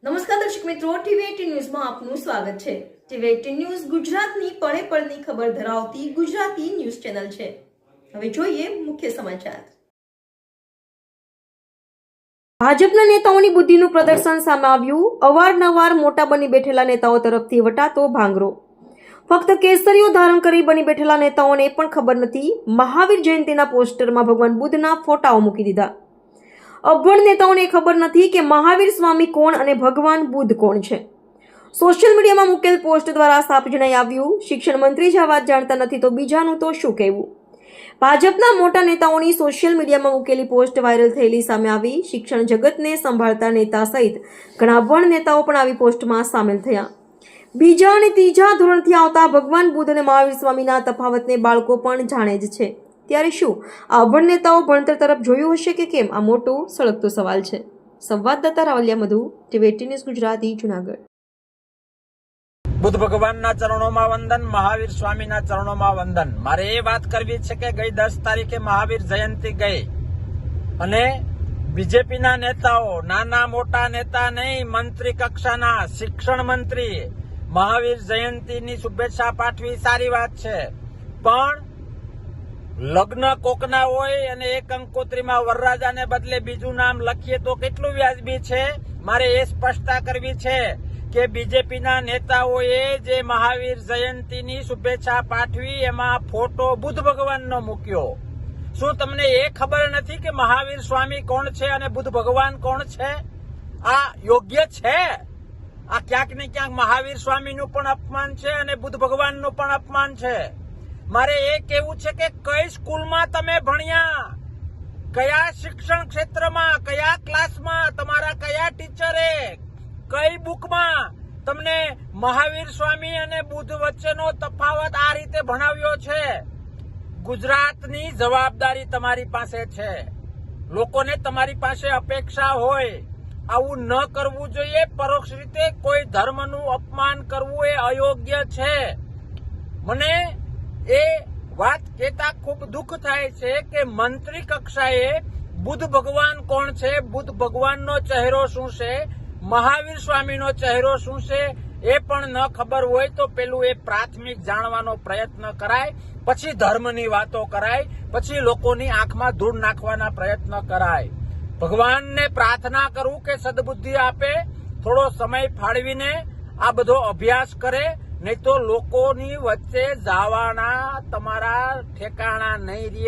નમસ્કાર દર્શક મિત્રો, ટીવી18 ન્યૂઝમાં આપનું સ્વાગત છે। ટીવી18 ન્યૂઝ ગુજરાતની પળે પળની ખબર ધરાવતી ગુજરાતી ન્યૂઝ ચેનલ છે। હવે જોઈએ મુખ્ય સમાચાર। ભાજપના નેતાઓની બુદ્ધિનું પ્રદર્શન સામે આવ્યું। અવારનવાર મોટા બની બેઠેલા નેતાઓ તરફથી વટાતો ભાંગરો। ફક્ત કેસરીઓ ધારણ કરી બની બેઠેલા નેતાઓને પણ ખબર નથી, મહાવીર જયંતિના પોસ્ટરમાં ભગવાન બુદ્ધના ફોટાઓ મૂકી દીધા। અભણ નેતાઓને ખબર નથી કે મહાવીર સ્વામી કોણ અને ભગવાન બુદ્ધ કોણ છે। સોશિયલ મીડિયામાં મૂકેલ પોસ્ટ દ્વારા સાફ જણાઈ આવ્યું, શિક્ષણ મંત્રી જ આ વાત જાણતા નથી તો બીજાનું તો શું કહેવું। ભાજપના મોટા નેતાઓની સોશિયલ મીડિયામાં મૂકેલી પોસ્ટ વાયરલ થયેલી સામે આવી। શિક્ષણ જગતને સંભાળતા નેતા સહિત ઘણા અભણ નેતાઓ પણ આવી પોસ્ટમાં સામેલ થયા। બીજા અને ત્રીજા ધોરણથી આવતા ભગવાન બુદ્ધ અને મહાવીર સ્વામીના તફાવતને બાળકો પણ જાણે જ છે, ત્યારે શું આ અભણ નેતાઓ ભણતર તરફ જોયું હશે કે કેમ? આ મોટો સળગતો સવાલ છે। સંવાદદાતા રાવલિયા મધુ, ટીવી18 ન્યૂઝ ગુજરાતી, જુનાગઢ। બુદ્ધ ભગવાનના ચરણોમાં વંદન, મહાવીર સ્વામીના ચરણોમાં વંદન। મારે એ વાત કરવી છે કે ગઈ 10 તારીખે મહાવીર જયંતિ ગઈ અને બીજેપીના નેતાઓ, નાના મોટા નેતા નહીં, મંત્રી કક્ષાના શિક્ષણ મંત્રી મહાવીર જયંતિની શુભેચ્છા પાઠવી, સારી વાત છે, પણ લગ્ન કોકના હોય અને એક કંકોત્રીમાં વરરાજાને બદલે બીજું નામ લખીએ તો કેટલું વ્યાજબી છે? મારે એ સ્પષ્ટતા કરવી છે કે બીજેપીના નેતાઓએ જે મહાવીર જયંતિની શુભેચ્છા પાઠવી એમાં ફોટો બુદ્ધ ભગવાનનો મૂક્યો। શું તમને એ ખબર નથી કે મહાવીર સ્વામી કોણ છે અને બુદ્ધ ભગવાન કોણ છે? આ યોગ્ય છે? આ ક્યાંક ને ક્યાંક મહાવીર સ્વામીનું પણ અપમાન છે અને બુદ્ધ ભગવાનનું પણ અપમાન છે। મારે એ કહેવું છે કે કઈ સ્કૂલમાં તમે ભણ્યા, કયા શિક્ષણ ક્ષેત્રમાં, કયા ક્લાસમાં, તમારા કયા ટીચરે, કઈ બુકમાં તમને મહાવીર સ્વામી અને બુદ્ધ વચ્ચેનો તફાવત આ રીતે ભણાવ્યો છે? ગુજરાતની જવાબદારી તમારી પાસે છે। લોકોને તમારી પાસે અપેક્ષા હોય, આવું ન કરવું જોઈએ। પરોક્ષ રીતે કોઈ ધર્મનું અપમાન કરવું એ અયોગ્ય છે। મને એ વાત કહેતા ખૂબ દુઃખ થાય છે કે મંત્રી કક્ષાએ બુદ્ધ ભગવાન કોણ છે, બુદ્ધ ભગવાનનો ચહેરો શું છે, મહાવીર સ્વામીનો ચહેરો શું છે એ પણ ન ખબર હોય તો પેલું એ પ્રાથમિક જાણવાનો પ્રયત્ન કરાય, પછી ધર્મની વાતો કરાય, પછી લોકોની આંખમાં ધૂળ નાખવાના પ્રયત્ન કરાય। ભગવાનને પ્રાર્થના કરું કે સદબુદ્ધિ આપે, થોડો સમય ફાળવીને આ બધો અભ્યાસ કરે, નહીં તો લોકોની વચ્ચે જવાના તમારા ઠેકાણા નહીં રહે।